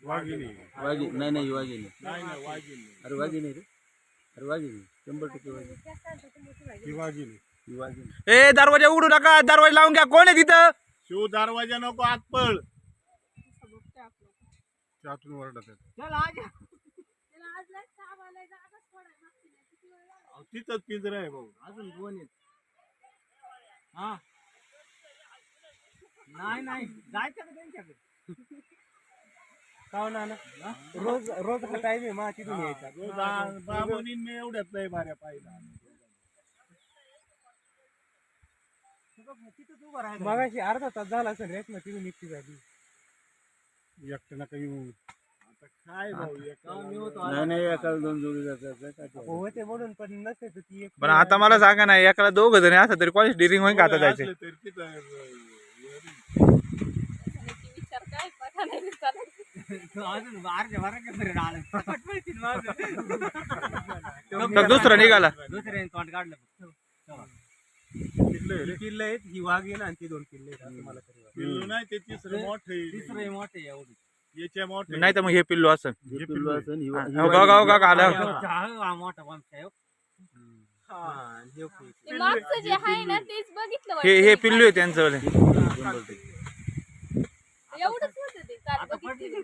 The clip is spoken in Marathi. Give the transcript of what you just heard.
वाघिणी नाही नाही वाघिणी. नाही नाही वाघिणी अरे वाघिणी रे, अरे वाघिणी 100% वाघिणी. ही वाघिणी. ही वाघिणी. ए दरवाजा उघडू नका, दरवाजा लावून घ्या. कोण आहे तिथं? शिव दरवाजा नको आत पळ. त्यातून वरडत आहेत. तिथंच पिंजरा आहे भाऊ. अजून 2 आहेत. हा नाही जायचं का त्यांच्याकडे? का ना रोज रोज हा टाइम आहे मा तिथून यायचा. बाबूनीन मी एवढ्यात नाही बाऱ्या पाहिला. मगाशी अर्धा तास झाला असेल रेस ना तिथून निघती झाली. एकट्यानं काही येऊ. आता काय भाऊ नाही नाही एकाला 2 जोडी जातात. होते म्हणून पण नसते तर ती एक. पण आता मला सांगा ना, एकाला 2 जण असं तरी कॉलेज डिरिंग होईन का आता जायचं? असलं तरी तिथं अजून अर्ध्या भराकडे आलं. तर दुसरा निघाला. दुसऱ्याने तोंड काढलं. किल्ले आहेत, ही वाघ आहे ना आणि ती 2 किल्ले आहेत असं मला तरी वाटतं. पिल्लू नाही ते तिसरं मोठे. तिसरं मोठे एवढी. याच्या मोठे नाही तर मग हे पिल्लू असं. हे पिल्लू असेल, ही वाघिणी. हो का आला. हा मोठा वंश आहे. हा, आणि हे खूप. ते मागचं जे आहे ना तेच बघितलं हे वाटतं. हे पिल्लू आहे त्यांचं वाले. 100%. एवढंच होतं ते काल आता बघितलं. पडली